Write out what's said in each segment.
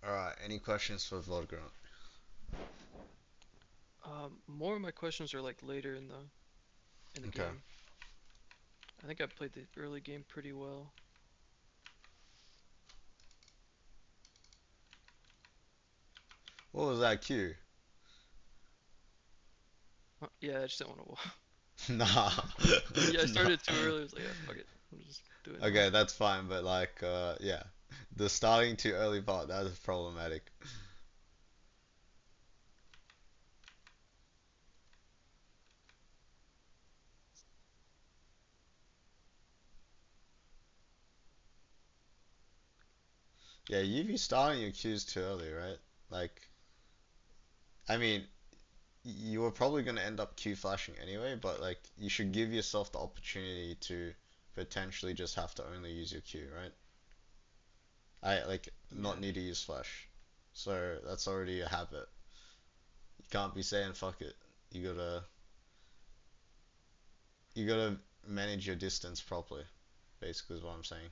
Alright, any questions for Vlodgrant? More of my questions are like later in the Okay. game. I think I played the early game pretty well. What was that Q? Yeah, I just didn't want to. Nah. Yeah, I Nah. started too early. I was like, yeah, fuck it, I'll just do it now. Okay, that's fine, but like, yeah. The starting too early part, that is problematic. Yeah, you be starting your Qs too early, right? Like, I mean, you were probably gonna end up Q flashing anyway, but like, you should give yourself the opportunity to potentially just have to only use your Q, right? I like not Yeah, need to use flash. So that's already a habit. You can't be saying fuck it. You gotta you gotta manage your distance properly, basically is what I'm saying.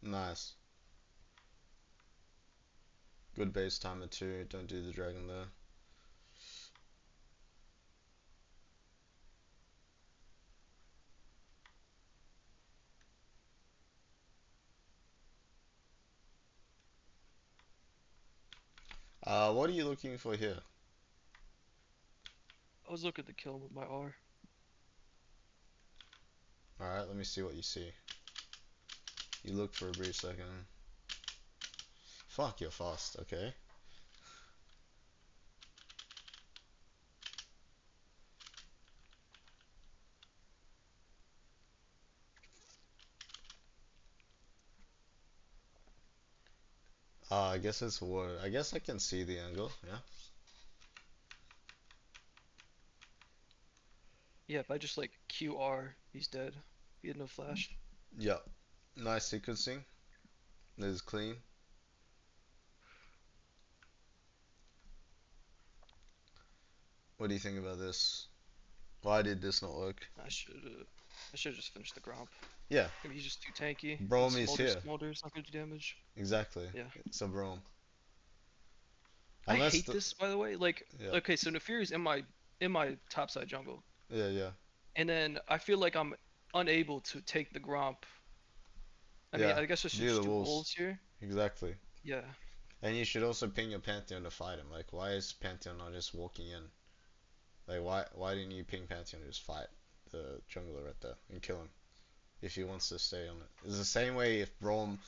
Nice. Good base timer too. Don't do the dragon there. What are you looking for here? I was looking to kill him with my R. Alright, let me see what you see. You look for a brief second. Fuck, you're fast, okay. I guess it's water. I guess I can see the angle, yeah. Yeah, if I just like QR, he's dead. He had no flash. Yep. Nice sequencing. This is clean. What do you think about this? Why did this not work? I should I should just finish the Gromp. Yeah, Maybe he's just too tanky. And Braum is Smolder's here. Smolder's not gonna do damage. Exactly. Yeah. It's a Braum. I Unless hate the. this by the way. Like, Yeah. okay, so Neferi's in my topside jungle, Yeah, yeah. and then I feel like I'm unable to take the Gromp. I mean, Yeah. I guess I should Do just the do wolves. wolves here. Exactly. Yeah. And you should also ping your Pantheon to fight him. Like, why is Pantheon not just walking in? Like, why didn't you ping Pantheon to just fight the jungler right there and kill him if he wants to stay on it? It's the same way if Braum,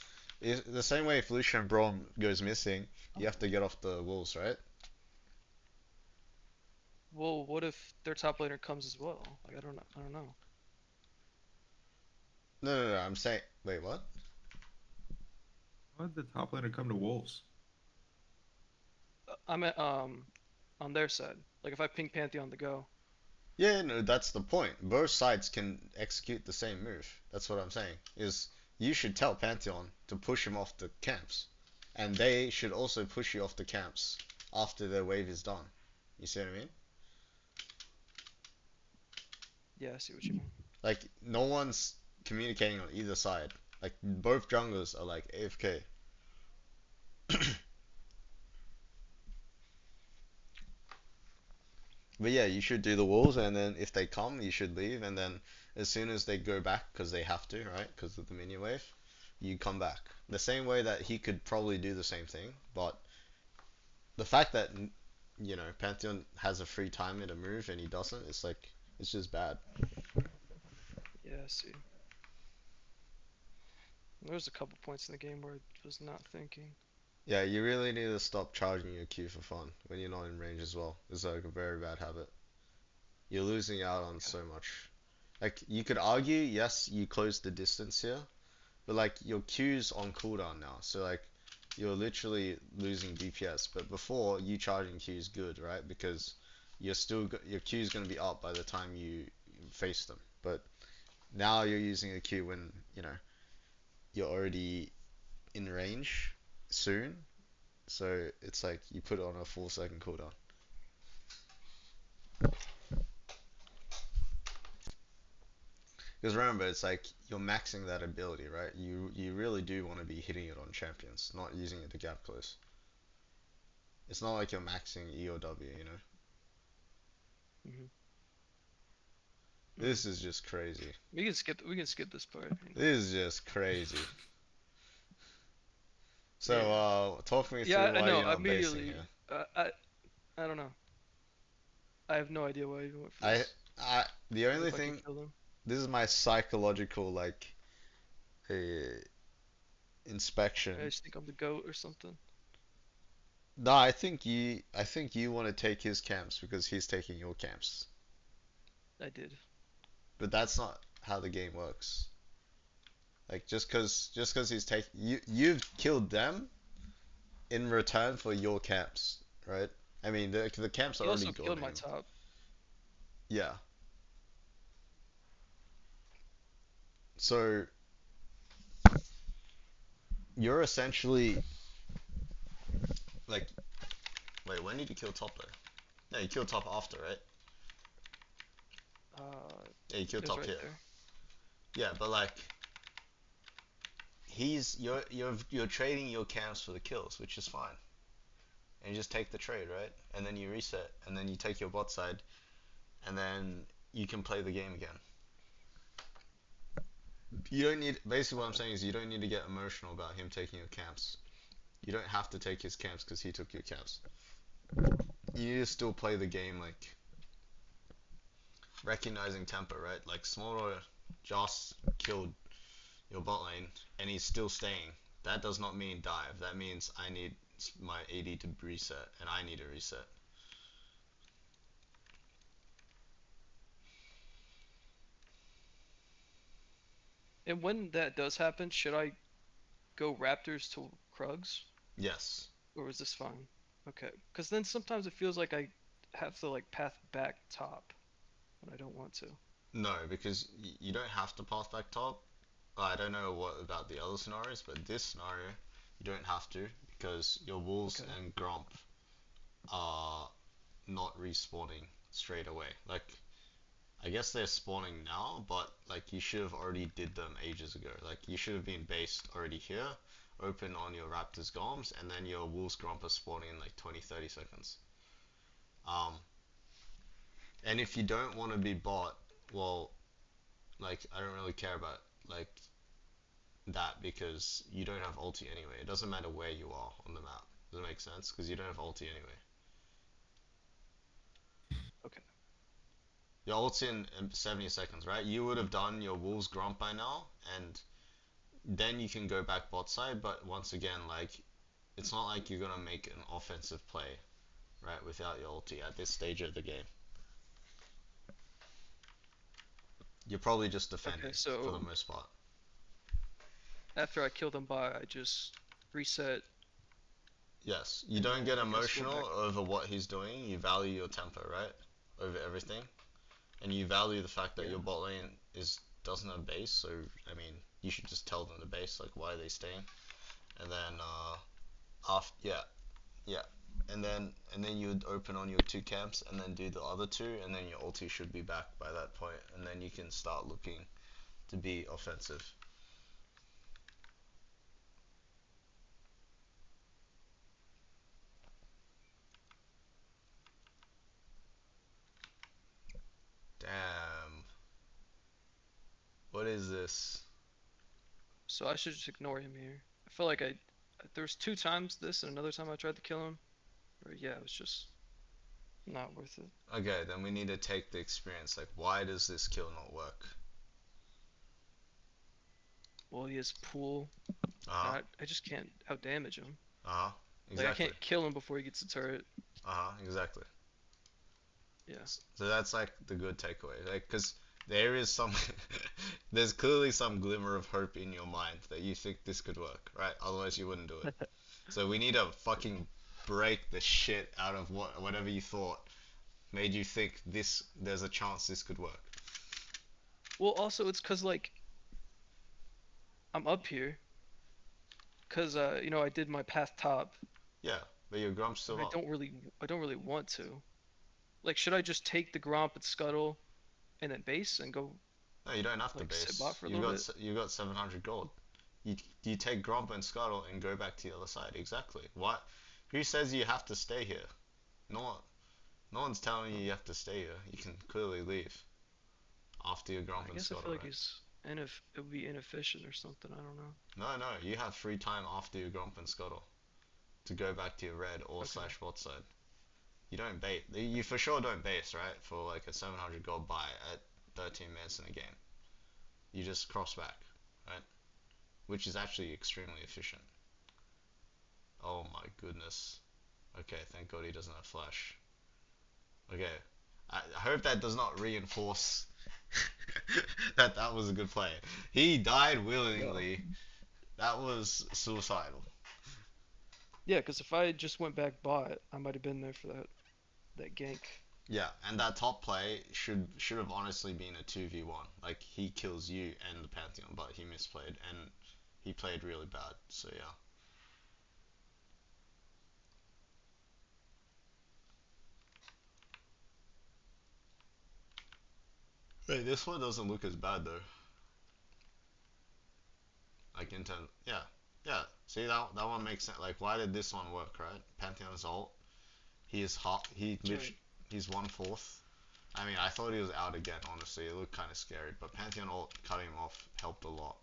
is the same way if Lucian Braum goes missing, you have to get off the wolves, right? Well, what if their top laner comes as well? Like, I don't know. I don't know. No, no, no. I'm saying, wait, what? Why would the top laner come to Wolves? I'm at on their side. Like, if I ping Pantheon to go. Yeah, no, that's the point. Both sides can execute the same move. That's what I'm saying. Is you should tell Pantheon to push him off the camps, and they should also push you off the camps after their wave is done. You see what I mean? Yeah, I see what you mean. Like no one's communicating on either side. Like both junglers are like AFK. But yeah, you should do the walls, and then if they come, you should leave, and then as soon as they go back, because they have to, right? Because of the minion wave, you come back. The same way that he could probably do the same thing, but the fact that Pantheon has a free timer to move and he doesn't, it's like it's just bad. Yeah, I see. There was a couple points in the game where I was not thinking. Yeah, you really need to stop charging your Q for fun when you're not in range as well. It's like a very bad habit. You're losing out on Yeah. so much. Like you could argue, yes, you closed the distance here, but like your Q's on cooldown now, so like you're literally losing DPS. But before you charging Q is good, right? Because your Q is gonna be up by the time you face them. But now you're using a Q when you're already in range. soon, so it's like you put it on a 4 second cooldown. Because remember, it's like you're maxing that ability, right? You really do want to be hitting it on champions, not using it to gap close. It's not like you're maxing E or W, you know? Hmm. This is just crazy. We can skip this part. This is just crazy. So, Yeah. talk me Yeah, through I why know. you're not basing Immediately. here. I don't know. I have no idea why I even went for I, this. the What only if I could thing, kill them? this is my psychological, like, uh, I inspection. just think I'm the goat or something. No, I think you want to take his camps because he's taking your camps. I did. But that's not how the game works. Like just 'cause he's taking you've killed them in return for your camps, right? I mean the camps are He already also gone killed my anyway. top. Yeah. So you're essentially like wait, when did you kill top though? No, you killed top after, right? Uh, Yeah, you killed it was top right here. there. Yeah, but like you're trading your camps for the kills, which is fine. And you just take the trade, right? And then you reset, and then you take your bot side, and then you can play the game again. You don't need. Basically, what I'm saying is you don't need to get emotional about him taking your camps. You don't have to take his camps because he took your camps. You need to still play the game like recognizing tempo, right? Like Smolder just killed your bot lane and he's still staying. That does not mean dive. That means I need my AD to reset and I need a reset. And when that does happen, should I go Raptors to Krugs, Yes. or is this fine? Okay, because then sometimes it feels like I have to like path back top when I don't want to. No, because you don't have to path back top. I don't know what about the other scenarios, but this scenario you don't have to because your wolves Okay. and Gromp are not respawning straight away. Like I guess they're spawning now, but like you should have already did them ages ago. Like you should have been based already here, open on your Raptors Goms, and then your Wolves Gromp are spawning in like 20-30 seconds. Um, and if you don't want to be bot, well, like I don't really care about like that because you don't have ulti anyway. It doesn't matter where you are on the map. Does that make sense? Because you don't have ulti anyway. Okay. Your ult's in 70 seconds, right? You would have done your Wolves Gromp by now, and then you can go back bot side. But once again, like it's not like you're gonna make an offensive play, right, without your ulti at this stage of the game. You're probably just Okay. defending for the So most part. after I kill them by, I just reset Yes, you and don't then get I guess go emotional back. over what he's doing. You value your tempo, right, over everything, and you value the fact that Yeah. your bot lane is doesn't have base. So I mean, you should just tell them the base, like why are they staying, and then after yeah, yeah, and then you would open on your two camps and then do the other two, and then your ulti should be back by that point, and then you can start looking to be offensive. Damn, what is this? So I should just ignore him here. I feel like there was two times this and another time I tried to kill him. Or yeah, it was just not worth it. Okay, then we need to take the experience. Like, why does this kill not work? Well, he has pool, Uh and huh. I just can't out damage him. Uh huh. Like I Exactly. can't kill him before he gets a turret. Uh huh. Exactly. Yeah. So that's like the good takeaway. Like, cause there is some, there's clearly some glimmer of hope in your mind that you think this could work, right? Otherwise you wouldn't do it. So we need to fucking break the shit out of whatever you thought made you think this there's a chance this could work. Well, also it's cause like I'm up here cause you know I did my path top. Yeah, but your Grump's still I up. don't really want to. Like, should I just take the Gromp and Scuttle, and then base and go No, you don't have to like sit bot base. for a little bit? You got 700 gold. You take Gromp and Scuttle and go back to the other side. Exactly. What? Who says you have to stay here? No one. No one's telling you have to stay here. You can clearly leave after your Gromp I and guess I Scuttle, feel like right? it would be inefficient or something. I don't know. No, no. You have free time after your Gromp and Scuttle to go back to your red or Okay. slash bot side. You don't bait. You for sure don't base, right? For like a 700 gold buy at 13 minutes in a game. You just cross back, right? Which is actually extremely efficient. Oh my goodness. Okay, thank God he doesn't have flash. Okay, I hope that does not reinforce that was a good play. He died willingly. That was suicidal. Yeah, cause if I just went back bot, I might have been there for that gank. Yeah, and that top play should have honestly been a 2v1. Like he kills you and the Pantheon, but he misplayed and he played really bad. So yeah. Wait, this one doesn't look as bad though. Like in terms, yeah, yeah. See that one makes sense. Like why did this one work, right? Pantheon's ult. He is hot. That's right. He's 1/4. I mean, I thought he was out again. Honestly, it looked kind of scary. But Pantheon ult cutting him off helped a lot.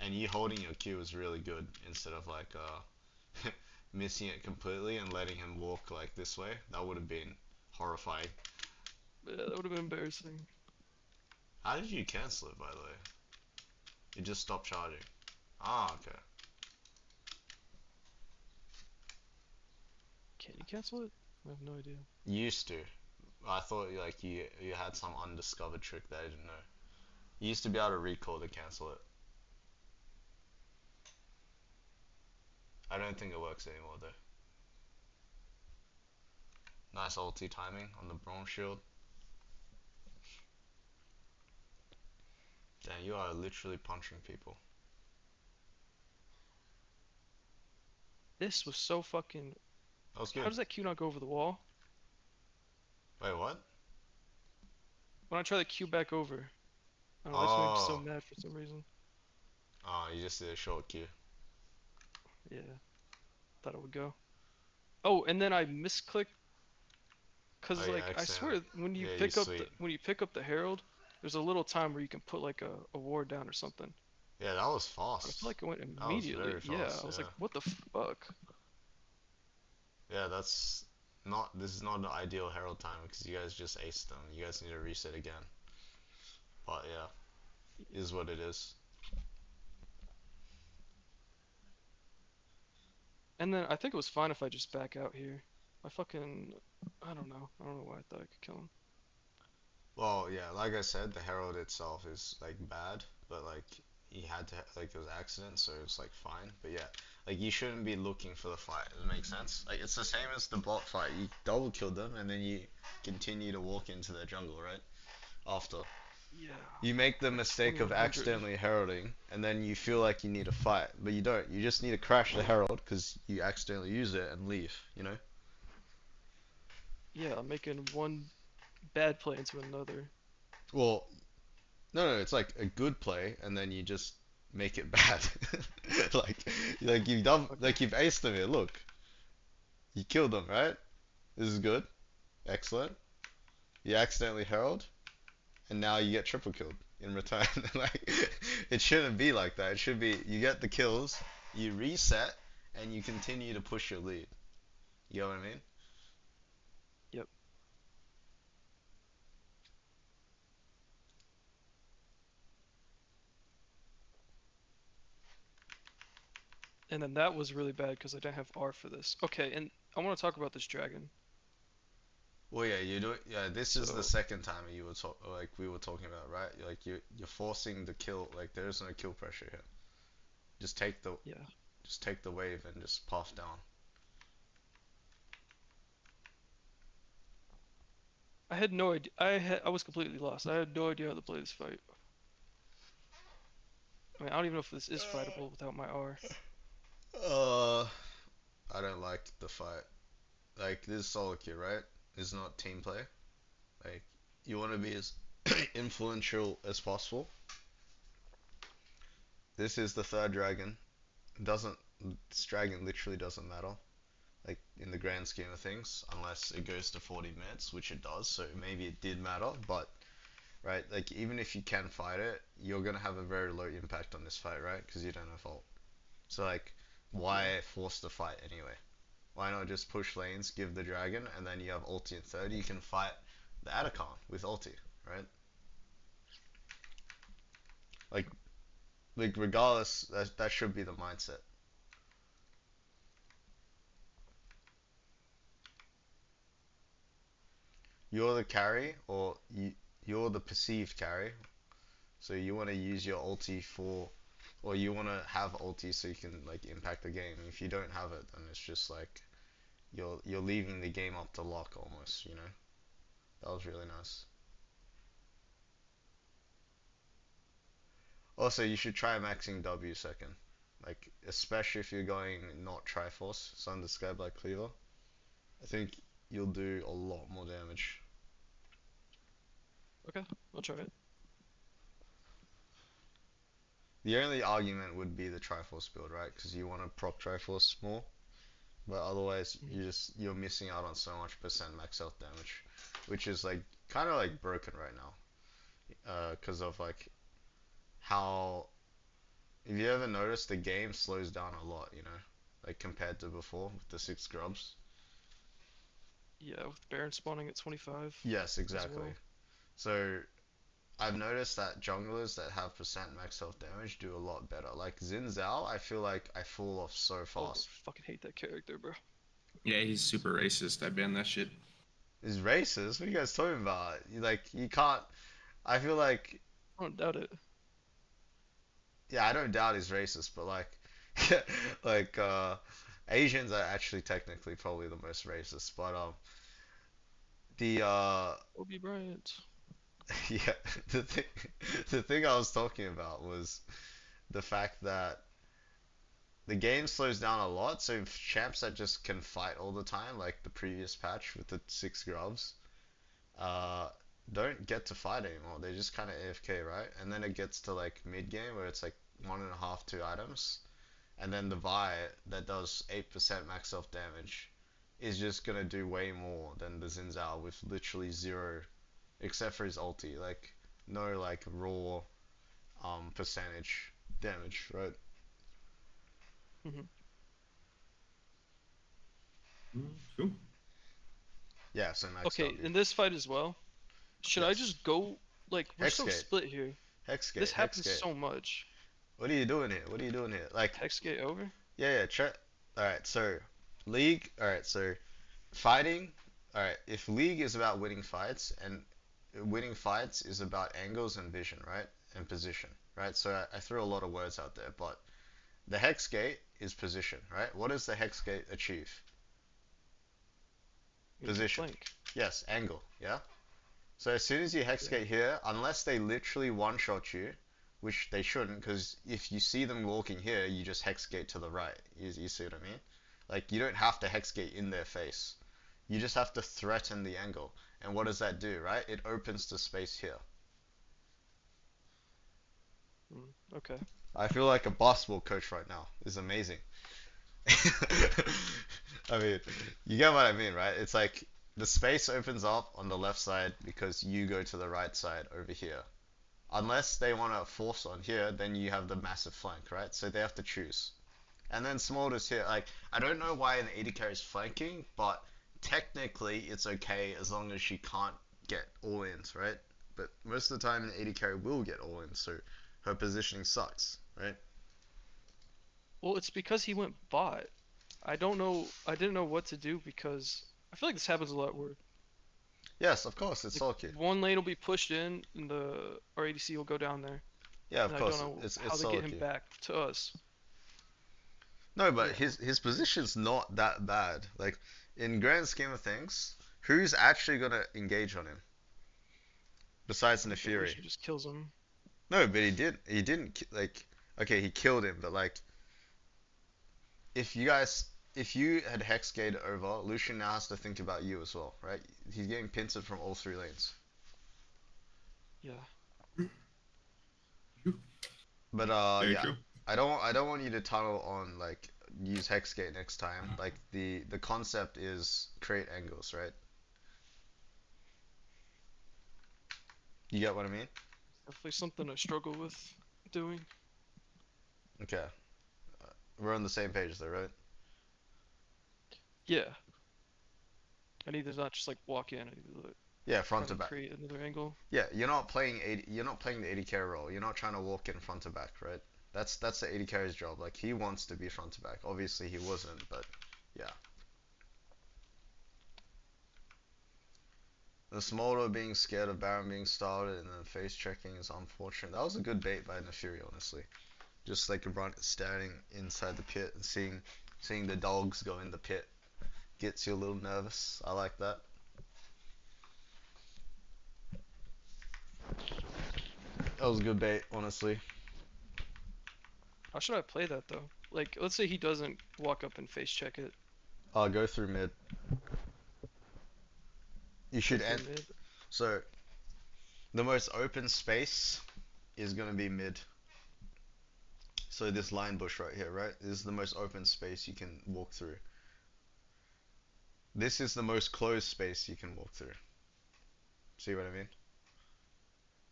And you holding your Q was really good instead of like missing it completely and letting him walk like this way. That would have been horrifying. Yeah, that would have been embarrassing. How did you cancel it, by the way? It just stopped charging. Ah, okay. Can you cancel it? I have no idea. Used to. I thought like you had some undiscovered trick that I didn't know. You used to be able to recall to cancel it. I don't think it works anymore though. Nice ulti timing on the bronze shield. Damn, you are literally punching people. This was so fucking. That was How good. does that Q not go over the wall? Wait, what? When I try the Q back over, I don't know. This made me so Oh, mad for some reason. oh, you just did a short Q. Yeah, thought it would go. Oh, and then I misclicked. Oh Cause yeah, like I accidentally. swear Yeah, you sweet. when you pick up the Herald, there's a little time where you can put like a ward down or something. Yeah, that was But I fast. feel like it went That was immediately. very Yeah, fast. I was like, Yeah, what the fuck? yeah. That's not. This is not the ideal Herald time because you guys just aced them. You guys need to reset again. But yeah, is what it is. And then I think it was fine if I just back out here. I fucking I don't know. I don't know why I thought I could kill him. Well, yeah, like I said, the Herald itself is like bad, but like he had to like it was accident, so it's like fine. But yeah, like you shouldn't be looking for the fight. Does it make sense? Like it's the same as the bot fight. You double kill them and then you continue to walk into their jungle, right? After Yeah. you make the Like mistake of 2100. accidentally heralding, and then you feel like you need to fight, but you don't. You just need to crash the herald because you accidentally use it and leave. You know? Yeah, I'm making one bad play into another. Well, no, no, it's like a good play, and then you just make it bad. like, like you've done, Okay. like you've aced them here. Look, you killed them, right? This is good, excellent. You accidentally herald, and now you get triple killed in return. like, it shouldn't be like that. It should be you get the kills, you reset, and you continue to push your lead. You know what I mean? Yep. And then that was really bad because I didn't have R for this. Okay, and I want to talk about this dragon. Well, yeah, you do it. Yeah, this is the So second time you were like we were talking about, right? Like you're forcing the kill. Like there is no kill pressure here. Just take the yeah, just take the wave and just pass down. I had no idea. I was completely lost. I had no idea how to play this fight. I mean, I don't even know if this is fightable without my R. Uh, I don't like the fight. Like, this is solo queue, right? It's not team play. Like, you want to be as influential as possible. This is the third dragon. Doesn't This dragon literally doesn't matter. Like, in the grand scheme of things, unless it goes to 40 minutes, which it does. So maybe it did matter, but right, like even if you can fight it, you're gonna have a very low impact on this fight, right? Because you don't have ult. So like, Yeah. why force the fight anyway? Why not just push lanes, give the dragon, and then you have ulti in 30, you can fight the Atacon with ulti, right? Like, like regardless, that should be the mindset. You're the carry, or you're the perceived carry, so you want to use your ulti for, or you want to have ulti so you can like impact the game. If you don't have it, then it's just like you're leaving the game up to luck almost, you know? That was really nice. Also, you should try maxing W second. Like, especially if you're going not Triforce, Sun the Sky Black Cleaver. I think you'll do a lot more damage. Okay, I'll try it. The only argument would be the Triforce build, right? Because you want to prop Triforce more. But otherwise, Mhm. you're missing out on so much percent max health damage, which is like kind of like broken right now. Because of like how, if you ever notice, the game slows down a lot, you know, like compared to before with the six grubs. Yeah, with Baron spawning at 25 Yes, as exactly. well. So I've noticed that junglers that have percent max health damage do a lot better. Like Xin Zhao, I feel like I fall off so Oh, fast. fucking hate that character, bro. Yeah, he's super racist. I banned that shit. Is racist? What are you guys talking about? You can't. I feel like, I don't doubt it. yeah, I don't doubt he's racist, but like, like Asians are actually technically probably the most racist. But the Kobe Bryant. yeah, the thing the thing I was talking about was the fact that the game slows down a lot. So champs that just can fight all the time, like the previous patch with the six grubs, uh, don't get to fight anymore. They just kind of AFK, right? And then it gets to like mid game where it's like one and a half, two items, and then the Vi that does 8% max self damage is just gonna do way more than the Xin Zhao with literally zero, except for his ulti, like no like raw percentage damage, right? Hmm. True. Yeah, so max Okay, W. in this fight as well, should I Yes. just go? Like, we're so Hexgate, split here. This Hexgate, happens Hexgate. so much. What are you doing here? What are you doing here? Like, Hexgate over? yeah, yeah. All right, so League. All right, so fighting. All right, if League is about winning fights and winning fights is about angles and vision, right? And position, right? So I threw a lot of words out there, but the hex gate is position, right? What does the hex gate achieve? You can Position. flank. Yes, angle, yeah? So as soon as you hex Yeah. gate here, unless they literally one-shot you, which they shouldn't, because if you see them walking here, you just hex gate to the right. You see what I mean? Like, you don't have to hex gate in their face. You just have to threaten the angle. And what does that do, right? It opens the space here. Okay. I feel like a basketball coach right now. It's amazing. I mean, you get what I mean, right? It's like the space opens up on the left side because you go to the right side over here. Unless they want to force on here, then you have the massive flank, right? So they have to choose. And then Smolder's here. Like, I don't know why an AD carry is flanking, but technically it's okay as long as she can't get all ins, right? But most of the time an AD carry will get all ins, so her positioning sucks, right? Well, it's because he went bot. I don't know. I didn't know what to do because I feel like this happens a lot where Yes, of course, it's like solo queue. one lane will be pushed in and the our ADC will go down there, Yeah, of and I don't course, know it's how they solo get him queue. back to us. No, but Yeah. his position's not that bad. Like, in grand scheme of things, who's actually gonna engage on him besides Nefiri? She just kills him. No, but he didn't. He didn't like. Okay, he killed him, but like if you guys, if you had hex gated over, Lucian now has to think about you as well, right? He's getting pincered from all three lanes. Yeah. But Very yeah, true. I don't want you to tunnel on like use hexgate next time. Like the concept is create angles, right? You get what I mean? Definitely something I struggle with doing. Okay, we're on the same page there, right? Yeah. I need to not just like walk in. I need to like, Yeah, try front to to back. create another angle. Yeah, you're not playing 80. You're not playing the 80 carry role. You're not trying to walk in front to back, right? That's the 80 carry's job. Like he wants to be front to back. Obviously he wasn't, but yeah. The Smolder being scared of Baron being started and then face checking is unfortunate. That was a good bait by Nefiri, honestly. Just like standing inside the pit and seeing the dogs go in the pit gets you a little nervous. I like that. That was a good bait, honestly. How should I play that though? Like, let's say he doesn't walk up and face check it. I'll go through mid. You Go should through end. mid. So the most open space is gonna be mid. So this line bush right here, right? This is the most open space you can walk through. This is the most closed space you can walk through. See what I mean?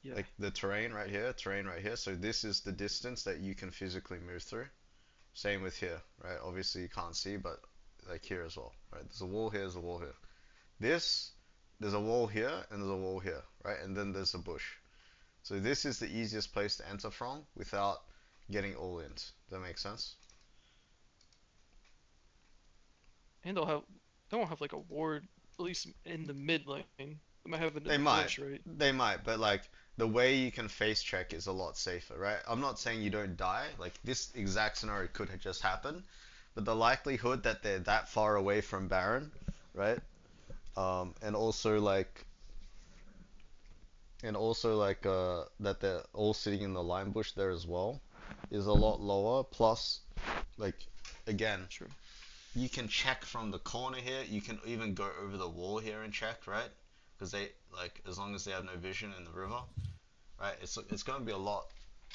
Yeah. Like the terrain right here, terrain right here. So this is the distance that you can physically move through. Same with here, right? Obviously you can't see, but like here as well, right? There's a wall here, there's a wall here. This, there's a wall here, and there's a wall here, right? And then there's a bush. So this is the easiest place to enter from without getting all in. Does that make sense? And they won't have like a ward at least in the mid lane. They might have it in They the might. bush, right? They might, but like the way you can face check is a lot safer, right? I'm not saying you don't die. Like this exact scenario could have just happened, but the likelihood that they're that far away from Baron, right? And also that they're all sitting in the lime bush there as well is a lot lower. Plus, like again, True. you can check from the corner here. You can even go over the wall here and check, right? Because they like as long as they have no vision in the river, right? It's going to be a lot.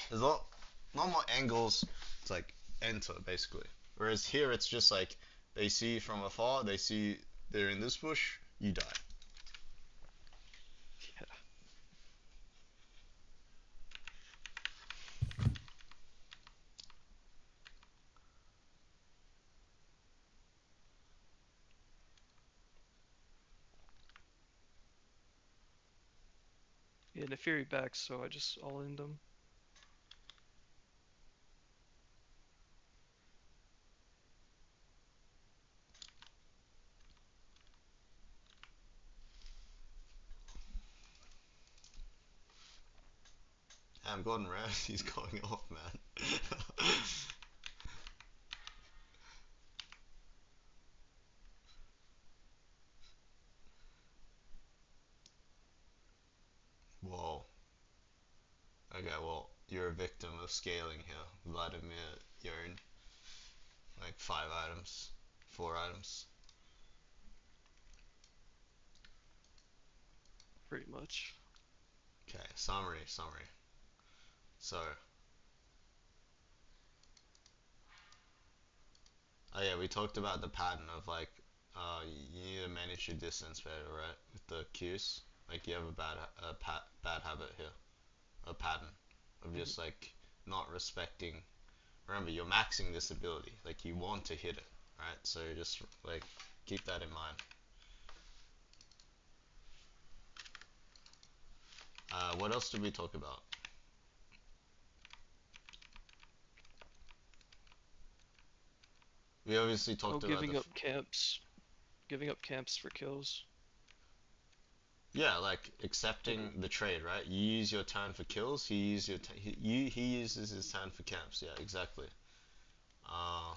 There's a lot, not more angles. It's like enter basically. Whereas here it's just like they see from afar. They see they're in this bush. You die. Yeah. Yeah, Nefiri backs, so I just all in them. Damn, Gordon Ramsay's going off, man. Whoa. Okay, well, you're a victim of scaling here. Vladimir Yone. Like 5 items. 4 items. Pretty much. Okay, summary. So, oh yeah, we talked about the pattern of like, you need to manage your distance better, right? With the cues. Like you have bad habit here. A pattern of just like not respecting. Remember, you're maxing this ability. Like you want to hit it, right? So just like keep that in mind. What else did we talk about? We obviously Oh, talked about giving up camps. Giving up camps for kills. yeah, like accepting the trade, right? You use your turn for kills. He uses he uses his turn for camps. Yeah, exactly. Uh,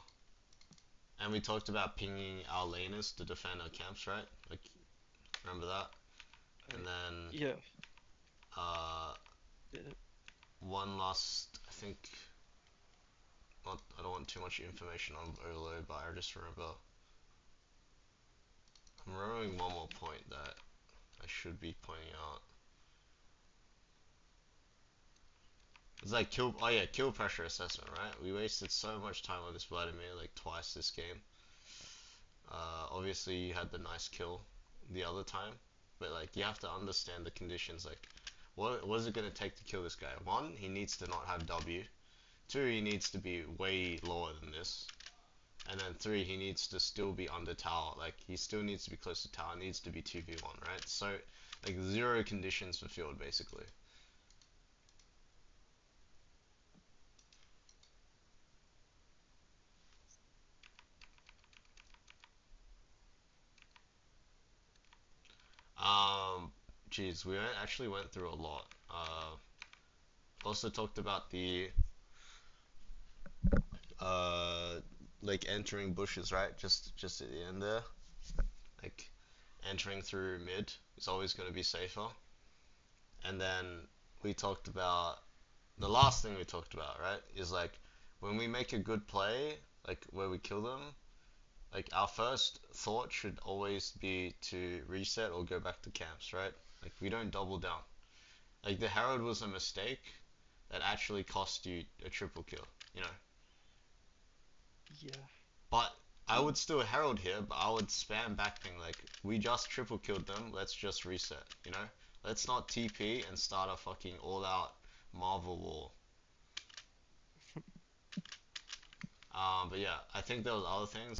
and we talked about pinging our laners to defend our camps, right? Like, remember that? And then Yeah. uh, Yeah. one last, I think, I don't want too much information on overload, but I just remember. I'm remembering one more point that I should be pointing out. It's like kill pressure assessment, right? We wasted so much time on this Vladimir, like twice this game. Obviously you had the nice kill the other time, but like you have to understand the conditions. Like, what is it gonna take to kill this guy? One, he needs to not have W. Two, he needs to be way lower than this. And then three, he needs to still be under tower. Like, he still needs to be close to tower. Needs to be 2v1, right? So, like, zero conditions fulfilled, basically. Geez, we actually went through a lot. Also talked about the, uh, like, entering bushes, right? Just at the end there. Like, entering through mid is always going to be safer. And then we talked about the last thing we talked about, right, is like when we make a good play, like where we kill them, like our first thought should always be to reset or go back to camps, right? Like we don't double down. Like the Herald was a mistake that actually cost you a triple kill, you know. Yeah. But I would still Herald here, but I would spam backping like we just triple killed them, let's just reset, you know? Let's not TP and start a fucking all out Marvel war. But yeah, I think there was other things.